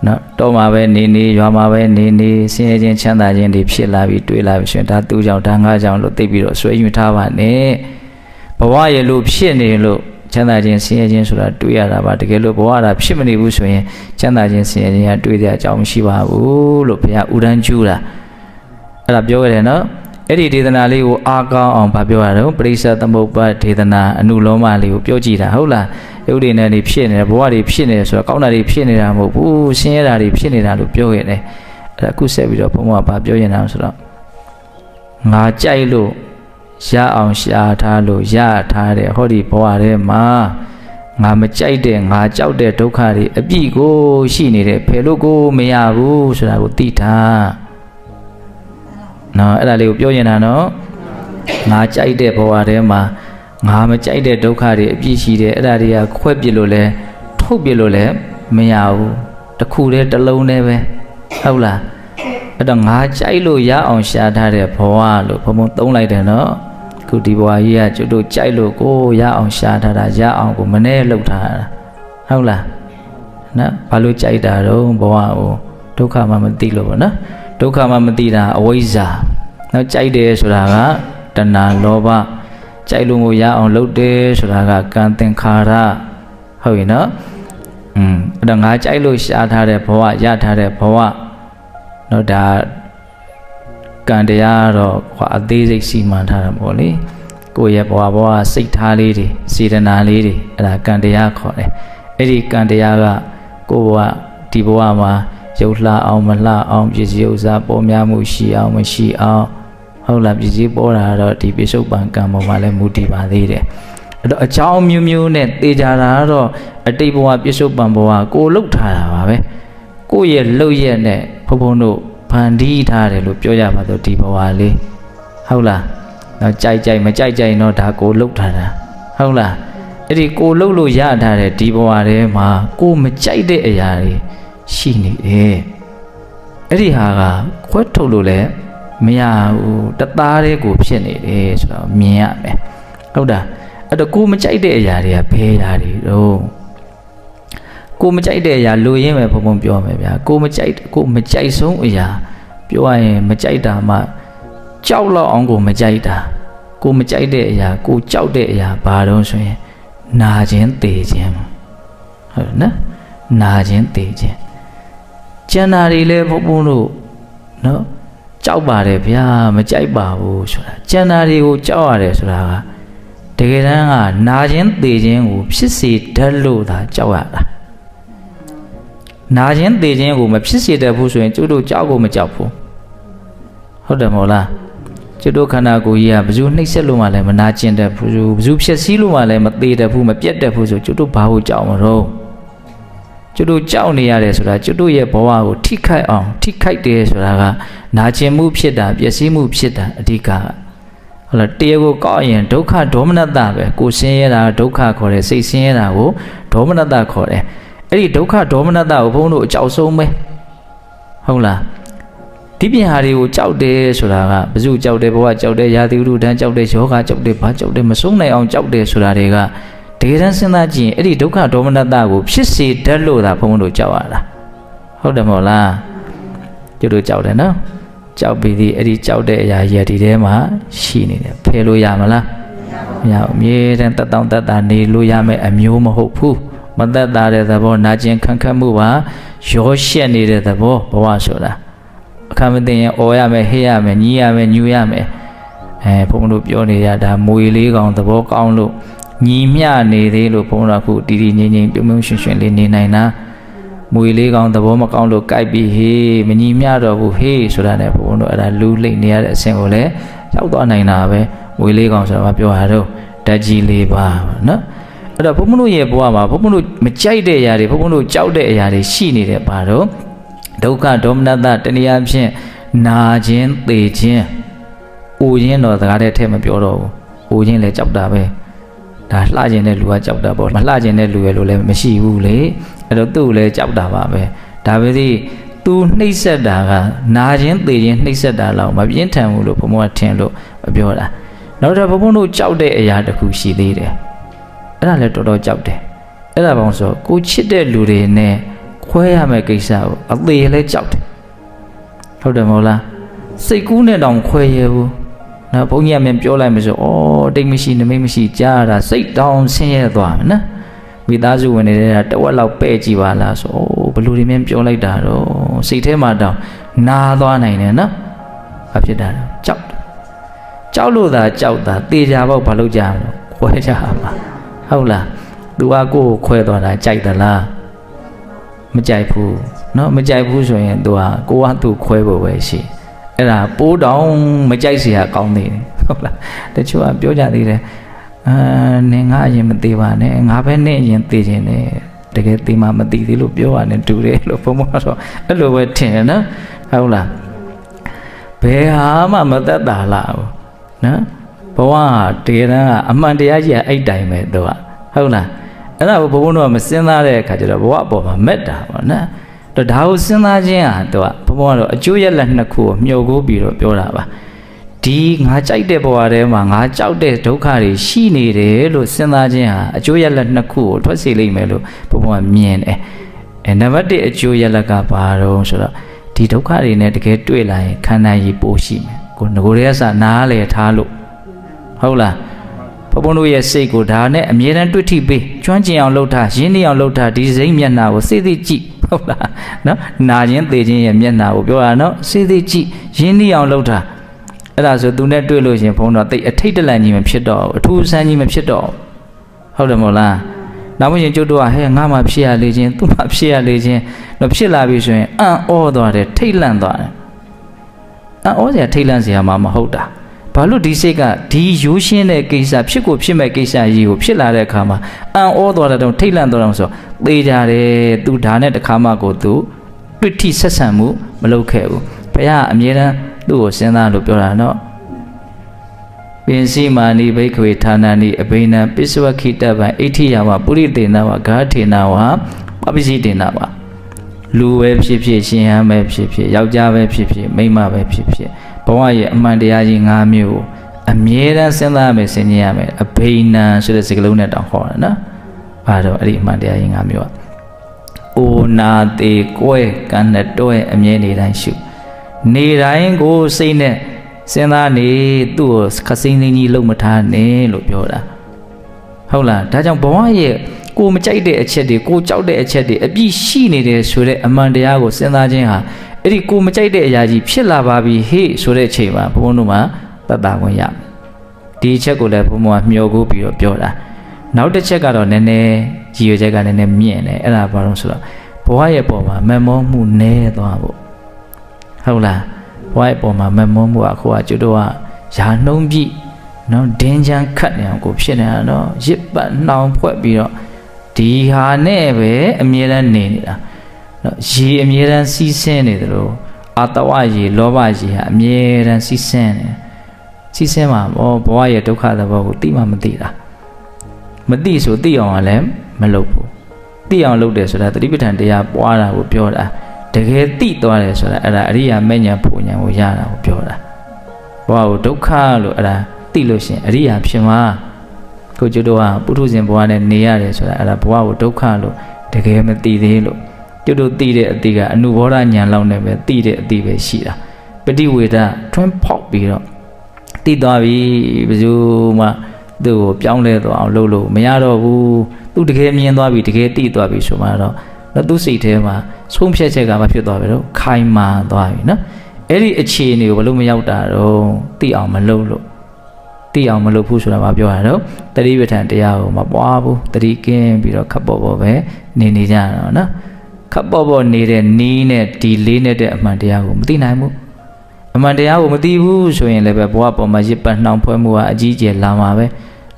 နော်တော့မှာပဲနေရွာမှာပဲနေဆင်းရဲခြင်းချမ်းသာခြင်းတွေဖြစ်လာပြီးတွေ့လာပြီးရှင်ဒါသူ့ကြောင့်ဒါငါကြောင့်လို့သိပြီးတော့ဆွဲယူထားပါနဲ့ဘဝရဲ့လို့ဖြစ်နေလို့ချမ်းသာခြင်းဆင်းရဲခြင်းဆိုတာတွေ့ရတာပါတကယ်လို့ဘဝတာဖြစ်မနေဘူးဆိုရင်ချမ်းသာခြင်းဆင်းရဲခြင်းကတွေ့တဲ့အကြောင်းမရှိပါဘူးလို့ဘုရားဥဒန်းကျူးတာအဲ့ဒါပြောခဲ့တယ်နော်အဲ့ဒီဒေသနာလေးကိုအားကောင်းအောင်ဗာပြောရတော့ပရိစ္ဆေသမုပ္ပါဒေသနာအနုလောမလေးကိုပြောကြည့်တာဟုတ်လားယုတ်တွေနဲ့နေဖြစ်နေတယ်ဘဝတွေဖြစ်နေတယ်ဆိုတော့ကောင်းတာတွေဖြစ်နေတာမဟုတ်ဘူးဆင်းရဲတာတွေဖြစ်နေတာလို့ပြောခဲ့တယ်အဲ့ဒါအခုဆက်ပြီးတော့ဘုံကဗာပြောရင်တာဆိုတော့ငါကြိုက်လို့ရအောင်ရှာထားလို့ရထားတယ်ဟောဒီဘဝထဲမှာငါမကြိုက်တဲ့ငါကြောက်တဲ့ဒုက္ခတွေအပြည့်ကိုရှိနေတယ်ဖယ်လို့ကိုမရဘူးဆိုတာကိုသိထားနော်အဲ့ဒါလေးကိုပြောရင်တာနော်ငါကြိုက်တဲ့ဘဝထဲမှာငါမကြိုက်တဲ့ဒုက္ခတွေအပြည့်ရှိတယ်အဲ့ဒါတွေကခွဲပြစ်လို့လဲထုတ်ပြစ်လို့လဲမရဘူးတစ်ခုတည်းတစ်လုံးတည်းပဲဟုတ်လားအဲ့တော့ငါကြိုက်လို့ရအောင်ရှာထားတဲ့ဘဝလို့ဘုံသုံးလိုက်တယ်နော်ခုဒီဘဝကြီးကကျွတ်တို့ကြိုက်လို့ကိုရအောင်ရှာထားတာရအောင်ကိုမနှဲလှုပ်ထားတာဟုတ်လားနော်ဘာလို့ကြိုက်တာတော့ဘဝကိုဒုက္ခမှမသိလို့ပေါ့နော်ဒုက္ခမှမသိတာအဝိဇ္ဇာနော်ကြိုက်တယ်ဆိုတာကတဏှာလောဘကြိုက်လို့ကိုရအောင်လုပ်တယ်ဆိုတာကကံသင်္ခါရဟုတ်ပြီနော်အဲ့တော့ငါကြိုက်လို့ရှားထားတဲ့ဘဝရထားတဲ့ဘဝနော်ဒါကံတရားတော့အသေးစိတ်စီမံထားတာပေါ့လေကိုယ့်ရဲ့ဘဝစိတ်ထားလေးတွေစေတနာလေးတွေအဲ့ဒါကံတရားခေါ်တယ်အဲ့ဒီကံတရားကကိုယ့်ဘဝဒီဘဝမှာရုပ်လှအောင်မလှအောင်ပြည့်စည်ဥစ္စာပေါ်များမှုရှိအောင်မရှိအောင်ဟုတ်လားပြည့်စည်ပေါ်တာတော့ဒီပိစုပန်ကံပေါ်မှာလည်းမူတည်ပါသေးတယ်အဲ့တော့အကြောင်းမျိုးမျိုးနဲ့တေချာတာတော့အတိတ်ဘဝပိစုပန်ဘဝကိုလှုပ်ထားတာပါပဲကိုယ့်ရဲ့လှုပ်ရက်နဲ့ဘုံတို့ဖန်တီးထားတယ်လို့ပြောရပါတော့ဒီဘဝလေးဟုတ်လားတော့ကြိုက်မကြိုက်တော့ဒါကိုလှုပ်ထားတာဟုတ်လားအဲ့ဒီကိုလှုပ်လို့ရထားတဲ့ဒီဘဝထဲမှာကိုမကြိုက်တဲ့အရာတွေရှိနေတယ်အဲ့ဒီဟာကခွဲထုတ်လို့လည်းမရဘူးတသားတည်းကိုဖြစ်နေတယ်ဆိုတော့မြင်ရမယ်ဟုတ်တာ အဲ့တော့ကိုမကြိုက်တဲ့အရာတွေကဘယ်အရာတွေတော့ကိုမကြိုက်တဲ့အရာလိုရင်းပဲဘုံဘုံပြောမယ်ဗျာကိုမကြိုက်ဆုံးအရာပြောရရင်မကြိုက်တာမှကြောက်လောက်အောင်ကိုမကြိုက်တာကိုမကြိုက်တဲ့အရာကိုကြောက်တဲ့အရာဘာတော့ဆိုရင်နာခြင်းသေခြင်းဟုတ်နော်နာခြင်းသေခြင်းကျန်တာတွေလည်းဘုံဘုံတို့နော်ကြောက်ပါတယ်ဗျာမကြိုက်ပါဘူးဆိုတာကျန်တာတွေကိုကြောက်ရတယ်ဆိုတာကတကယ်တမ်းကနာခြင်းသေခြင်းကိုဖြစ်စေတတ်လို့သာကြောက်ရတာနာခြင်းသေခြင်းကိုမဖြစ်စေတတ်ဘူးဆိုရင်ကျတို့ကြောက်ကိုမကြောက်ဘူးဟုတ်တယ်မဟုတ်လားကျတို့ခန္ဓာကိုယ်ကြီးကဘယ်သူနှိပ်စက်လို့မှလည်းမနာကျင်တတ်ဘူးဘယ်သူဖြစ်စည်းလို့မှလည်းမသေးတတ်ဘူးမပြတ်တတ်ဘူးဆိုကျတို့ဘာလို့ကြောက်မလို့ကျတို့ကြောက်နေရတယ်ဆိုတာကျတို့ရဲ့ဘဝကိုထိခိုက်အောင်ထိခိုက်တယ်ဆိုတာကနာကျင်မှုဖြစ်တာပျက်စီးမှုဖြစ်တာအဓိကဟုတ်လားတရားကိုကောက်ရင်ဒုက္ခဒေါမနတပဲကိုဆင်းရဲတာဒုက္ခခေါ်တယ်စိတ်ဆင်းရဲတာကိုဒေါမနတခေါ်တယ်အဲ့ဒီဒုက္ခဒေါမနတကိုဘုန်းတို့အကြောက်ဆုံးပဲဟုတ်လားဒီပြင်ဟာတွေကိုကြောက်တယ်ဆိုတာကဘယ်သူကြောက်တယ်ဘဝကြောက်တယ်ရာသီဥတုတန်းကြောက်တယ်ယောဂကြောက်တယ်ဘာကြောက်တယ်မဆုံးနိုင်အောင်ကြောက်တယ်ဆိုတာတွေကတကယ်တမ်းစဉ်းစားကြည့်ရင်အဲ့ဒီဒုက္ခဒေါမနတကိုဖြစ်စေတတ်လို့သာဘုန်းတို့ကြောက်ရတာဟုတ်တယ်မဟုတ်လားကျတို့ကြောက်တယ်နော်ကြောက်ပြီးဒီအဲ့ဒီကြောက်တဲ့အရာကြီးဒီထဲမှာရှိနေတယ်ဖယ်လို့ရမလားမရဘူးအမြဲတမ်းတက်တောင့်တက်တာနေလို့ရမယ်အမျိုးမဟုတ်ဘူးမသက်သာတဲ့သဘောနာကျင်ခံခတ်မှုပါရောရှက်နေတဲ့သဘောဘဝဆိုတာအခါမသိရင်အော်ရမယ်ဟေ့ရမယ်ညီးရမယ်ညူရမယ်ဘုန်းတို့ပြောနေရတာမွေလေးကောင်သဘောကောင်းလို့ညီမျှနေသေးလို့ဘုန်းတော်ခုတီတီငိမ့်ငိမ့်ပြုံးပြုံးရွှင်ရွှင်လေးနေနိုင်တာမွေလေးကောင်သဘောမကောင်းလို့ကြိုက်ပြီးဟေးမညီမျှတော့ဘူးဟေးဆိုတာနဲ့ဘုန်းတို့အဲ့ဒါလူလိမ့်နေရတဲ့အဆင့်ကိုလည်းရောက်သွားနိုင်တာပဲမွေလေးကောင်ဆိုတာမပြောရတော့ဓာတ်ကြီးလေးပါနော်အဲ့တော့ဘုန်းတို့ရဲ့ဘဝမှာဘုန်းတို့မကြိုက်တဲ့အရာတွေဘုန်းတို့ကြောက်တဲ့အရာတွေရှိနေတယ်ပါတော့ဒုက္ခဒေါမနတတဏှာဖြင့်နာခြင်းသေခြင်းအိုခြင်းတော့စကားတဲ့ထဲမပြောတော့ဘူးအိုခြင်းလည်းကြောက်တာပဲဒါလှခြင်းတဲ့လူကကြောက်တာပေါ့မလှခြင်းတဲ့လူရဲ့လို့လည်းမရှိဘူးလေအဲ့တော့သူ့လည်းကြောက်တာပါပဲဒါပဲဒီသူနှိပ်စက်တာကနာခြင်းသေခြင်းနှိပ်စက်တာလောက်မပြင်းထန်ဘူးလို့ဘုံဘုံကထင်လို့မပြောတာနောက်တော့ဘုံဘုံတို့ကြောက်တဲ့အရာတစ်ခုရှိသေးတယ်အဲ့ဒါလည်းတော်တော်ကြောက်တယ်အဲ့ဒါပေါင်းဆိုကိုချစ်တဲ့လူတွေနဲ့ခွဲရမယ့်ကိစ္စကိုအသေးလည်းကြောက်တယ်ဟုတ်တယ်မဟုတ်လားစိတ်ကူးနဲ့တောင်ခွဲရဘူးနော်ဘုန်းကြီးကမြန်ပြောလိုက်မှဆိုဩတိတ်မရှိနမိတ်မရှိကြားရတာစိတ်တောင်ဆင်းရဲသွားမယ်နော်မိသားစုဝင်တွေကတဝက်လောက်ပဲ့ကြည့်ပါလားဆိုဘလူတွေမြန်ပြောလိုက်တာတော့စိတ်ထဲမှာတောင်နာသွားနိုင်တယ်နော်ဘာဖြစ်တာလဲကြောက်လို့သာကြောက်တာတေချာပေါက်ဘာလို့ကြားမလို့ခွဲကြမှာဟုတ်လားသူကကိုယ်ခွဲသွားတာကြိုက်သလားမကြိုက်ဘူးเนาะမကြိုက်ဘူးဆိုရင်သူကကိုကသူ့ခွဲဖို့ပဲရှိအဲ့ဒါပိုးတောင်မကြိုက်เสียကောင်းသေးတယ်ဟုတ်လားတချို့ကပြောကြသေးတယ်နင်ငါအရင်မသေးပါနဲ့ငါပဲနဲ့အရင်သေးခြင်းနဲ့တကယ်သေးမှမသိသေးလို့ပြောရတယ်တူတယ်လို့ဘုံဘုံဆိုအဲ့လိုပဲထင်တယ်နော်ဟုတ်လားဘယ်ဟာမှမသက်သာလားနော်ဘဝတကယ်တမ်းကအမှန်တရားကြီးကအဲ့တိုင်ပဲသူကဟုတ်လားအဲ့ဒါကိုဘုံဘုံတို့ကမစဉ်းစားတဲ့အခါကျတော့ဘဝအပေါ်မှာမက်တာပေါ့နော်တော့ဒါကိုစဉ်းစားခြင်းဟာသူကဘုံဘုံကတော့အကျိုးရလဒ်နှစ်ခုကိုမျှော်ကိုးပြီးတော့ပြောတာပါဒီငါကြိုက်တဲ့ဘဝထဲမှာငါကြောက်တဲ့ဒုက္ခတွေရှိနေတယ်လို့စဉ်းစားခြင်းဟာအကျိုးရလဒ်နှစ်ခုကိုထွက်စေလိမ့်မယ်လို့ဘုံဘုံကမြင်တယ်နံပါတ်1အကျိုးရလဒ်ကဘာတော့ဆိုတော့ဒီဒုက္ခတွေနဲ့တကယ်တွေ့လာရင်ခန္ဓာကြီးပိုးရှိမယ်ကိုငကိုရဲဆာနားလေထားလို့ဟုတ်လားဘုံတို့ရဲ့စိတ်ကိုဒါနဲ့အမြဲတမ်းတွေ့ထိပေးကျွမ်းကျင်အောင်လုပ်ထားရင်းနှီးအောင်လုပ်ထားဒီစိမ့်မျက်နှာကိုစိတ်သိကြည့်ဟုတ်လားနော်နာခြင်းသေခြင်းရဲ့မျက်နှာကိုပြောတာနော်စိတ်သိကြည့်ရင်းနှီးအောင်လုပ်ထားအဲ့ဒါဆိုသူနဲ့တွေ့လို့ရှင်ဘုံတော့တိတ်အထိတ်တလန့်ကြီးမဖြစ်တော့ဘူးအထူးဆန်းကြီးမဖြစ်တော့ဟုတ်တယ်မဟုတ်လားနောက်မှရင်ကျုပ်တို့ကဟဲ့ငါမှဖြစ်ရလေခြင်းသူမှဖြစ်ရလေခြင်းတော့ဖြစ်လာပြီဆိုရင်အံ့ဩသွားတယ်ထိတ်လန့်သွားတယ်အံ့ဩစရာထိတ်လန့်စရာမှမဟုတ်တာဘာလို့ဒီစိတ်ကဒီရိုးရှင်းတဲ့ကိစ္စဖြစ်ကိုဖြစ်မဲ့ကိစ္စကြီးကိုဖြစ်လာတဲ့အခါမှာအံ့ဩသွားတဲ့တုန်းထိတ်လန့်သွားတော့ဆိုသေကြတယ်သူဒါနဲ့တခါမှကိုသူတွေ့ထိဆက်ဆံမှုမလုပ်ခဲ့ဘူးဘုရားအမြဲတမ်းသူ့ကိုစဉ်းစားလို့ပြောတာနော်ပင်စီမာနိဘိက္ခဝေဌာနာနိအဘိနံပစ္စဝခိတဗံအဋ္ဌိယဝပုရိသေနဝဂါထေနဝပပ္ပစီတေနဝလူပဲဖြစ်ဖြစ်ရှင်ဟန်ပဲဖြစ်ဖြစ်ယောက်ျားပဲဖြစ်ဖြစ်မိန်းမပဲဖြစ်ဖြစ်ဘဝရဲ့အမှန်တရားကြီး၅မျိုးကို အမြဲတမ်းစဉ်းစားမယ်ဆင်ခြင်ရမယ်အဘိနံဆိုတဲ့စကားလုံးနဲ့တောင်ခေါ်တယ်နော်ဘာတော့အဲ့ဒီအမှန်တရားရင်၅မျိုးအိုနာသေးကွဲကံနဲ့တွဲအမြဲနေတိုင်းရှုနေတိုင်းကိုစိတ်နဲ့စဉ်းစားနေသူ့ကိုခစိမ့်သိမ့်ကြီးလုံးမထားနဲ့လို့ပြောတာဟုတ်လားဒါကြောင့်ဘဝရဲ့ကိုမကြိုက်တဲ့အချက်တွေကိုကြောက်တဲ့အချက်တွေအပြည့်ရှိနေတယ်ဆိုတဲ့အမှန်တရားကိုစဉ်းစားခြင်းဟာအဲ့ဒီကိုမကြိုက်တဲ့အရာကြီးဖြစ်လာပါပြီဟေ့ဆိုတဲ့အချိန်မှာဘုန်းဘုန်းတို့မှာတတ်တာခွင့်ရဒီအချက်ကိုလည်းဘုန်းဘုန်းကမျှော်ကိုပြီးတော့ပြောတာနောက်တစ်ချက်ကတော့နည်းနည်းရည်ရွယ်ချက်ကနည်းနည်းမြင့်တယ်အဲ့ဒါဘာလို့ဆိုတော့ဘဝရဲ့ပုံမှာမမောမှုနည်းသွားဖို့ဟုတ်လားဘဝရဲ့ပုံမှာမမောမှုကအခုကကျွတ်တော့ယာနှုံးပြည့်နော်ဒင်းချမ်းခတ်နေအောင်ကိုဖြစ်နေတာနော်ရစ်ပတ်နှောင်ဖွဲ့ပြီးတော့ဒီဟာနဲ့ပဲအမြဲတမ်းနေနေတာနော်ရေအမြဲတမ်းစီးဆင်းနေတယ်လို့အာတဝရေလောဘရေဟာအမြဲတမ်းစီးဆင်းနေစီးဆင်းမှာဘဝရဲ့ဒုက္ခသဘောကိုသိမှမသိတာမသိဆိုသိအောင်လည်းမလုပ်ဘူးသိအောင်လုပ်တယ်ဆိုတာသတိပဋ္ဌာန်တရားပွားတာကိုပြောတာတကယ်သိသွားတယ်ဆိုတာအဲ့ဒါအရိယာမဲ့ညာဖို့ညာကိုရတာကိုပြောတာဘဝကိုဒုက္ခလို့အဲ့ဒါသိလို့ရှင်အရိယာဖြစ်မှာကိုကျွတ်တို့ကပုထုဇဉ်ဘဝနဲ့နေရတယ်ဆိုတာအဲ့ဒါဘဝကိုဒုက္ခလို့တကယ်မသိသေးလို့ကျွတ်တို့သိတဲ့အတိကအနုဘောဓညာလောက်နဲ့ပဲသိတဲ့အတိပဲရှိတာပฏิဝေဒထွန်းဖောက်ပြီးတော့သိသွားပြီဘယ်သူမှသူ့ကိုပြောင်းလဲသွားအောင်လုပ်လို့မရတော့ဘူးသူတကယ်မြင်သွားပြီတကယ်သိသွားပြီဆိုမှတော့သူ့စိတ်ထဲမှာဆုံးဖြတ်ချက်ကမဖြစ်သွားပြီတော့ခိုင်မာသွားပြီနော်အဲ့ဒီအခြေအနေကိုဘလို့မရောက်တာတော့သိအောင်မလုပ်လို့သိအောင်မလုပ်ဘူးဆိုတာမပြောရတော့တတိပဋ္ဌာန်တရားကိုမပွားဘူးတတိကင်းပြီးတော့ခပ်ပေါ်ပေါ်ပဲနေကြတော့နော်ခပ်ပေါ်ပေါ်နေတဲ့နီးနဲ့ဒီလေးနဲ့တဲ့အမှန်တရားကိုမသိနိုင်ဘူးအမှန်တရားကိုမသိဘူးဆိုရင်လည်းပဲဘဝပေါ်မှာရစ်ပတ်နှောင်ဖွဲ့မှုကအကြီးကျယ်လာမှာပဲ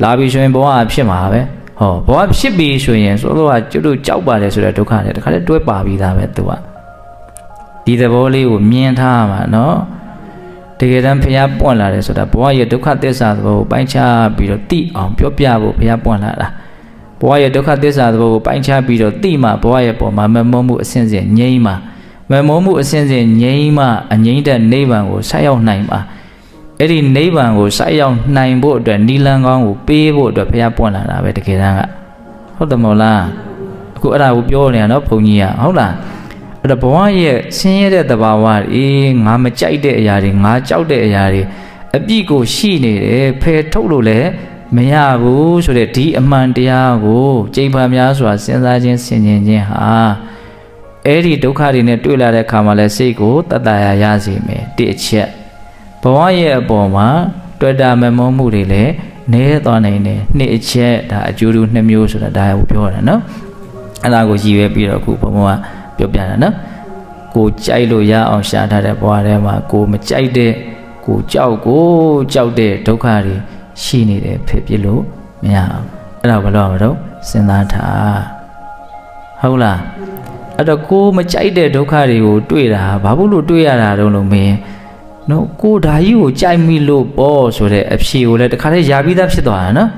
လာပြီဆိုရင်ဘဝဖြစ်မှာပဲဟောဘဝဖြစ်ပြီဆိုရင်ဆိုတော့ကျွတ်တို့ကြောက်ပါတယ်ဆိုတဲ့ဒုက္ခနဲ့တခါတည်းတွဲပါပြီးသားပဲသူကဒီသဘောလေးကိုမြင်ထားမှာနော်တကယ်တမ်းဘုရားပွင့်လာတယ်ဆိုတာဘဝရဲ့ဒုက္ခသစ္စာသဘောကိုပိုင်းခြားပြီးတော့သိအောင်ပြောပြဖို့ဘုရားပွင့်လာတာဘဝရဲ့ဒုက္ခသစ္စာသဘောကိုပိုင်းခြားပြီးတော့သိမှဘဝရဲ့ပုံမှာမမောမှုအစဉ်စဉ်ငြိမ်းမှမမောမှုအစဉ်စဉ်ငြိမ်းမှအငြိမ့်တဲ့နိဗ္ဗာန်ကိုဆက်ရောက်နိုင်မှာအဲ့ဒီနိဗ္ဗာန်ကိုဆက်ရောက်နိုင်ဖို့အတွက်နိလန်းကောင်းကိုပေးဖို့အတွက်ဘုရားပွင့်လာတာပဲတကယ်တမ်းကဟုတ်တယ်မဟုတ်လားအခုအဲ့ဒါကိုပြောနေတာနော်ဘုန်းကြီးကဟုတ်လားအဲ့တော့ဘဝရဲ့ဆင်းရဲတဲ့သဘာဝတွေငါမကြိုက်တဲ့အရာတွေငါကြောက်တဲ့အရာတွေအပြစ်ကိုရှိနေတယ်ဖယ်ထုတ်လို့လည်းမရဘူးဆိုတဲ့ဒီအမှန်တရားကိုကြိမ်ဖန်များစွာစဉ်းစားခြင်းဆင်ခြင်ခြင်းဟာအဲ့ဒီဒုက္ခတွေနဲ့တွေ့လာတဲ့အခါမှာလည်းစိတ်ကိုတတ်တာရစေမယ်တိအချက်ဘဝရဲ့အပေါ်မှာတွေ့တာမမောမှုတွေလည်းနည်းသွားနိုင်တယ်နှစ်အချက်ဒါအကျိုးတူနှစ်မျိုးဆိုတာဒါကိုပြောတာနော်အဲ့ဒါကိုရည်ရွယ်ပြီးတော့အခုဘုံဘုံကပြောပြတာနော်ကိုကြိုက်လို့ရအောင်ရှာထားတဲ့ဘဝထဲမှာကိုမကြိုက်တဲ့ကိုကြောက်တဲ့ဒုက္ခတွေရှိနေတယ်ဖြစ်ဖြစ်လို့မရအောင်အဲ့ဒါဘယ်လိုမလို့စဉ်းစားထားဟုတ်လားအဲ့တော့ကိုမကြိုက်တဲ့ဒုက္ခတွေကိုတွေ့တာဘာလို့တွေ့ရတာတုံးလို့မင်းနော်ကိုဓာကြီးကိုကြိုက်မိလို့ပေါ့ဆိုတဲ့အဖြေကိုလည်းတခါတည်းယာပြီးသားဖြစ်သွားတာနော်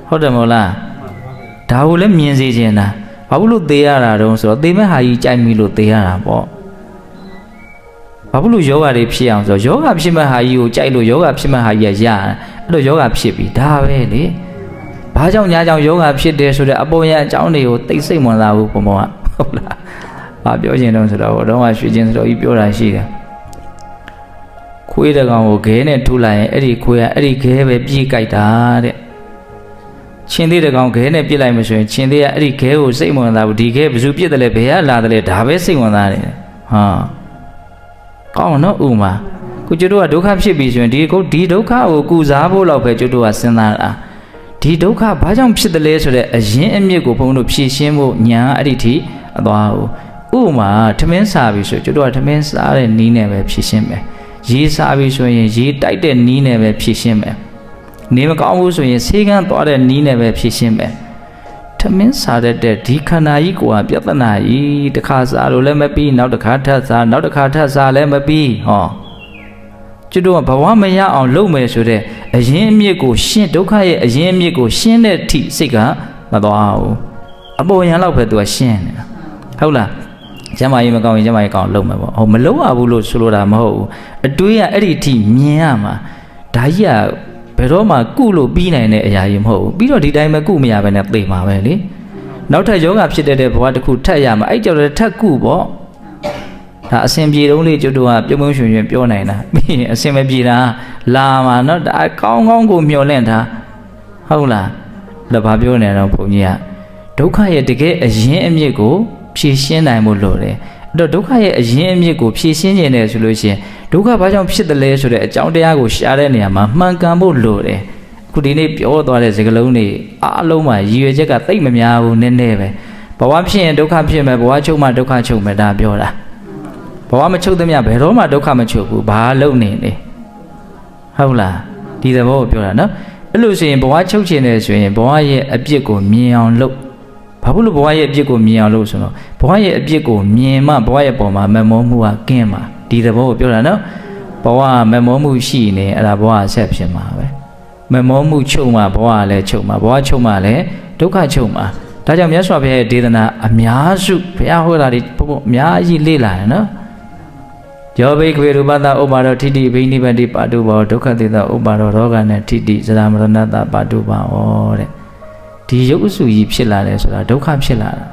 ဟုတ်တယ်မဟုတ်လားဒါကိုလည်းမြင်စေချင်တာဘာလို့သေရတာတုံးဆိုတော့သေမဲ့ဟာကြီးကြိုက်မိလို့သေရတာပေါ့ဘာလို့ယောဂတွေဖြစ်အောင်ဆိုတော့ယောဂဖြစ်မဲ့ဟာကြီးကိုကြိုက်လို့ယောဂဖြစ်မဲ့ဟာကြီးကရအဲ့တော့ယောဂဖြစ်ပြီဒါပဲလေဘာကြောင့်ညာကြောင့်ယောဂဖြစ်တယ်ဆိုတဲ့အပေါ်ရအကြောင်းတွေကိုသိစိတ်ဝင်စားဘူးဘုံဘုံကဟုတ်လားဘာပြောချင်တော့ဆိုတော့တော့ရွှေချင်းဆိုတော့ကြီးပြောတာရှိတယ်ခွေးတကောင်ကိုခဲနဲ့ထုလိုက်ရင်အဲ့ဒီခွေးကအဲ့ဒီခဲပဲပြေးကြိုက်တာတဲ့ချင်းသေးတကောင်ခဲနဲ့ပြစ်လိုက်မှဆိုရင်ချင်းသေးကအဲ့ဒီခဲကိုစိတ်ဝင်စားဘူးဒီခဲဘယ်သူပြစ်တယ်လဲဘယ်ကလာတယ်လဲဒါပဲစိတ်ဝင်စားတယ်ဟာကောင်းနော်ဥမာကိုကျွတ်တို့ကဒုက္ခဖြစ်ပြီဆိုရင်ဒီဒုက္ခကိုကုစားဖို့လောက်ပဲကျွတ်တို့ကစဉ်းစားတာဒီဒုက္ခဘာကြောင့်ဖြစ်တယ်လဲဆိုတဲ့အရင်အမြစ်ကိုဘုံတို့ဖြည့်ရှင်းဖို့ညာအဲ့ဒီထိအသွားဥမာထမင်းစားပြီဆိုကျွတ်တို့ကထမင်းစားတဲ့နီးနဲ့ပဲဖြည့်ရှင်းမယ်ရေစားပြီဆိုရင်ရေတိုက်တဲ့နီးနဲ့ပဲဖြည့်ရှင်းမယ်နေမကောင်းဘူးဆိုရင်ဆေးကန်းသွားတဲ့နီးနဲ့ပဲဖြည့်ရှင်းမယ်ထမင်းစားတဲ့ဒီခန္ဓာကြီးကိုပြဿနာကြီးတစ်ခါစားလို့လည်းမပြီးနောက်တစ်ခါထပ်စားနောက်တစ်ခါထပ်စားလည်းမပြီးဟောကျွတ်တို့ကဘဝမရအောင်လုပ်မယ်ဆိုတဲ့အရင်အမြစ်ကိုရှင်းဒုက္ခရဲ့အရင်အမြစ်ကိုရှင်းတဲ့ထိစိတ်ကမသွားဘူးအပေါ်ရန်လောက်ပဲသူကရှင်းနေတာဟုတ်လားကျမ်းမာရေးမကောင်းရင်ကျမ်းမာရေးကောင်းလုပ်မယ်ပေါ့ဟောမလုပ်ရဘူးလို့ဆိုလိုတာမဟုတ်ဘူးအတွေးကအဲ့ဒီထိမြင်ရမှာဒ ဒါကြီးကဘယ်တော့မှကုလို့ပြီးနိုင်တဲ့အရာကြီးမဟုတ်ဘူးပြီးတော့ဒီတိုင်းပဲကုမရဘဲနဲ့သိမှာပဲလေနောက်ထပ်ယောဂဖြစ်တဲ့ဘဝတစ်ခုထပ်ရမှာအဲ့ကြောင့်လည်းထပ်ကုပေါ့ဒါအစဉ်ပြေတုံးလေးကျွတ်တို့ကပြုံးပြုံးရွှင်ရွှင်ပြောနိုင်တာပြီးရင်အစဉ်မပြေတာလာမှာနော်ဒါကောင်းကောင်းကိုမျှော်လင့်တာဟုတ်လားဒါဘာပြောနေတော့ဘုန်းကြီးကဒုက္ခရဲ့တကယ်အရင်အမြစ်ကိုဖြေရှင်းနိုင်မှုလို့တယ်အဲ့တော့ဒုက္ခရဲ့အရင်အမြစ်ကိုဖြေရှင်းခြင်းနဲ့ဆိုလို့ရှိရင်ဒုက္ခဘာကြောင့်ဖြစ်တယ်လဲဆိုတဲ့အကြောင်းတရားကိုရှားတဲ့နေရာမှာမှန်ကန်ဖို့လိုတယ်အခုဒီနေ့ပြောသွားတဲ့စကားလုံးတွေအားလုံးမှာရည်ရွယ်ချက်ကသိမ့်မများဘူးနည်းနည်းပဲဘဝဖြစ်ရင်ဒုက္ခဖြစ်မယ်ဘဝချုပ်မှဒုက္ခချုပ်မယ်ဒါပြောတာဘဝမချုပ်သမျှဘယ်တော့မှဒုက္ခမချုပ်ဘူးဘာလို့နေလဲဟုတ်လားဒီသဘောကိုပြောတာနော်အဲ့လိုဆိုရင်ဘဝချုပ်ခြင်းနဲ့ဆိုရင်ဘဝရဲ့အပြစ်ကိုမြင်အောင်လုပ်ဘာဖြစ်လို့ဘဝရဲ့အပြစ်ကိုမြင်အောင်လုပ်ဆိုတော့ဘဝရဲ့အပြစ်ကိုမြင်မှဘဝရဲ့ပုံမှာမမောမှုကကင်းမှာဒီသဘောကိုပြောတာနော်ဘဝမမောမှုရှိနေအဲ့ဒါဘဝဆက်ဖြစ်မှာပဲမမောမှုချုပ်မှဘဝလည်းချုပ်မှာဘဝချုပ်မှလည်းဒုက္ခချုပ်မှာဒါကြောင့်မြတ်စွာဘုရားရဲ့ဒေသနာအများစုဘုရားဟောတာတွေဘုအများကြီးလေ့လာတယ်နော်ယောဘိခွေရူပတဥပါရောထိတိဘိနိဗ္ဗတိပါတုဘောဒုက္ခသေတဥပါရောရောဂနဲ့ထိတိဇရာမရဏတပါတုပါဩတဲ့ဒီရုပ်အစုကြီးဖြစ်လာတယ်ဆိုတာဒုက္ခဖြစ်လာတာ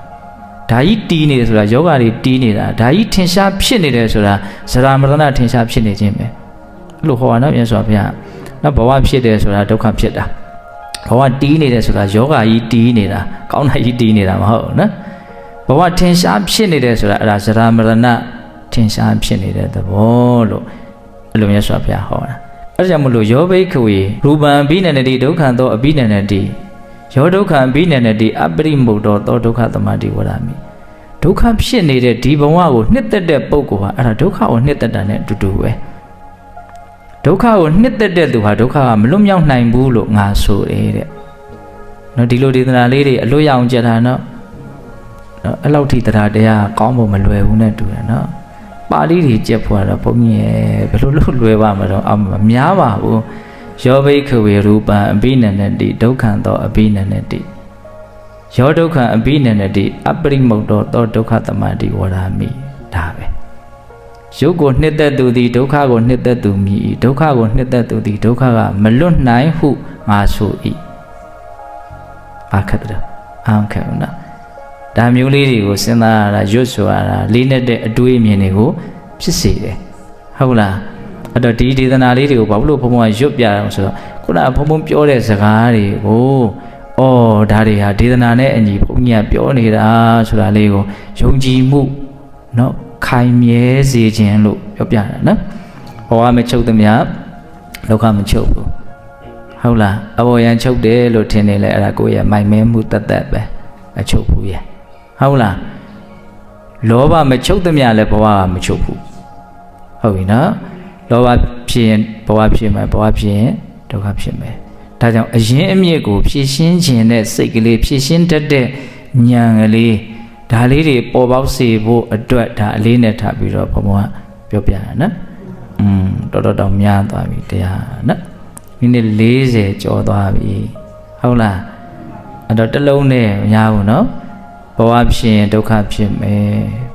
ဒါကြီးတီးနေတယ်ဆိုတာယောဂတွေတီးနေတာဒါကြီးထင်ရှားဖြစ်နေတယ်ဆိုတာဇရာမရဏထင်ရှားဖြစ်နေခြင်းပဲအဲ့လိုဟောတာနော်မြတ်စွာဘုရားနော်ဘဝဖြစ်တယ်ဆိုတာဒုက္ခဖြစ်တာဘဝတီးနေတယ်ဆိုတာယောဂကြီးတီးနေတာကောင်းတာကြီးတီးနေတာမဟုတ်နော်ဘဝထင်ရှားဖြစ်နေတယ်ဆိုတာအဲ့ဒါဇရာမရဏထင်ရှားဖြစ်နေတဲ့သဘောလို့အဲ့လိုမြတ်စွာဘုရားဟောတာအဲ့ဒါကြောင့်မလို့ယောဘိခဝေရူပံအဘိနန္တိဒုက္ခံသောအဘိနန္တိယောဒုက္ခံအဘိနန္တိအပရိမုတ်တော်သောဒုက္ခသမတိဝရမိဒုက္ခဖြစ်နေတဲ့ဒီဘဝကိုနှစ်သက်တဲ့ပုဂ္ဂိုလ်ဟာအဲ့ဒါဒုက္ခကိုနှစ်သက်တာနဲ့အတူတူပဲဒုက္ခကိုနှစ်သက်တဲ့သူဟာဒုက္ခကမလွတ်မြောက်နိုင်ဘူးလို့ငါဆိုတယ်တဲ့နော်ဒီလိုဒေသနာလေးတွေအလွတ်ရအောင်ကြက်တာနော်အဲ့လောက်ထိတရားတရားကောင်းဖို့မလွယ်ဘူးနဲ့တူတယ်နော်ပါဠိတွေကြက်ဖွာတော့ဘုန်းကြီးရဲ့ဘယ်လိုလုပ်လွယ်ပါမလို့အများပါဘူးယောဘိခဝေရူပံအဘိနန္တိဒုက္ခံသောအဘိနန္တိယောဒုက္ခံအဘိနန္တိအပရိမုတ်တော်သောဒုက္ခသမတိဝရမိဒါပဲရုပ်ကိုနှစ်သက်သူသည်ဒုက္ခကိုနှစ်သက်သူမြည်ဒုက္ခကိုနှစ်သက်သူသည်ဒုက္ခကမလွတ်နိုင်ဟုငါဆို၏အခက်တည်းအောင်ခဲနော်ဒါမျိုးလေးတွေကိုစဉ်းစားရတာရွတ်ဆိုရတာလေးနဲ့တဲ့အတွေးအမြင်တွေကိုဖြစ်စေတယ်ဟုတ်လားအဲ့တော့ဒီဒေသနာလေးတွေကိုဘာလို့ဘုံဘုံကရွတ်ပြအောင်ဆိုတော့ခုနကဘုံဘုံပြောတဲ့စကားတွေကိုဒါတွေဟာဒေသနာနဲ့အညီဘုံကြီးကပြောနေတာဆိုတာလေးကိုယုံကြည်မှုနော်ခိုင်မြဲစေခြင်းလို့ပြောပြတာနော်ဘဝမချုပ်သမျှဒုက္ခမချုပ်ဘူးဟုတ်လားအဘောရန်ချုပ်တယ်လို့ထင်နေလဲအဲ့ဒါကိုယ့်ရဲ့မိုင်မဲမှုတတ်ပဲအချုပ်ဘူးရဲ့ဟုတ်လားလောဘမချုပ်သမျှလည်းဘဝကမချုပ်ဘူးဟုတ်ပြီနော်လောဘဖြစ်ရင်ဘဝဖြစ်မယ်ဘဝဖြစ်ရင်ဒုက္ခဖြစ်မယ်ဒါကြောင့်အရင်အမြစ်ကိုဖြည့်ရှင်းခြင်းနဲ့စိတ်ကလေးဖြည့်ရှင်းတတ်တဲ့ဉာဏ်ကလေးဒါလေးတွေပေါ်ပေါက်စေဖို့အတွက်ဒါအလေးနဲ့ထားပြီးတော့ဘုံဘုံကပြောပြတာနော်တော်တော်များသွားပြီတရားနော်မိနစ်40ကျော်သွားပြီဟုတ်လားအဲ့တော့တစ်လုံးနဲ့မရဘူးနော်ဘဝဖြစ်ရင်ဒုက္ခဖြစ်မယ်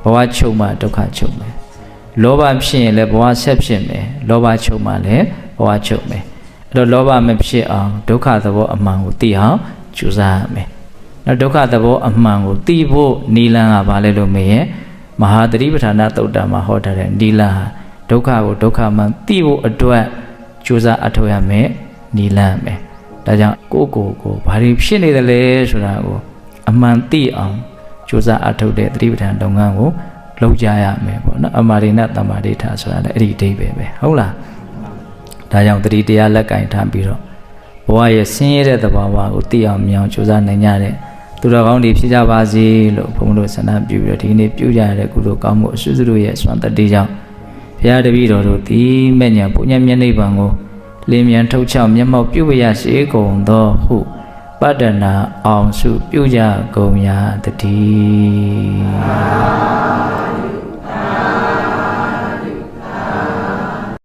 ဘဝချုပ်မှဒုက္ခချုပ်မယ်လောဘဖြစ်ရင်လည်းဘဝဆက်ဖြစ်မယ်လောဘချုပ်မှလည်းဘဝချုပ်မယ်အဲ့တော့လောဘမဖြစ်အောင်ဒုက္ခသဘောအမှန်ကိုသိအောင်ကြိုးစားရမယ်နောက်ဒုက္ခသဘောအမှန်ကိုသိဖို့နိလန်းကဘာလဲလို့မေးရင်မဟာသတိပဋ္ဌာန်သုတ်တံမှာဟောထားတဲ့နိလန်းဟာဒုက္ခကိုဒုက္ခမှန်သိဖို့အတွက်ကြိုးစားအထောက်ရမယ်နိလန်းမယ်ဒါကြောင့်ကိုဘာတွေဖြစ်နေတယ်လဲဆိုတာကိုအမှန်သိအောင်ကြိုးစားအထောက်တဲ့သတိပဋ္ဌာန်လုပ်ငန်းကိုလုပ်ကြရမယ်ပေါ့နော်အမာရိဏတမ္မာဒိဋ္ဌာဆိုတာလည်းအဲ့ဒီအဓိပ္ပာယ်ပဲဟုတ်လားဒါကြောင့်သတိတရားလက်ကင်ထားပြီးတော့ဘဝရဲ့ဆင်းရဲတဲ့သဘာဝကိုသိအောင်မြင်အောင်ကြိုးစားနိုင်ကြတဲ့သူတော်ကောင်းတွေဖြစ်ကြပါစေလို့ဘုန်းတော်ဆန္ဒပြုပြီးတော့ဒီနေ့ပြုကြရတဲ့ကုသိုလ်ကောင်းမှုအစွစုတို့ရဲ့စွမ်းတတ္တိကြောင့်ဘုရားတပည့်တော်တို့ဒီမဲ့ညာပုညမျက်နှိပ်ပံကိုလင်းမြန်ထုတ်ချောက်မျက်မှောက်ပြုရစေကုန်သောဟုပတ္တနာအောင်စုပြုကြကုန်ရာတည်း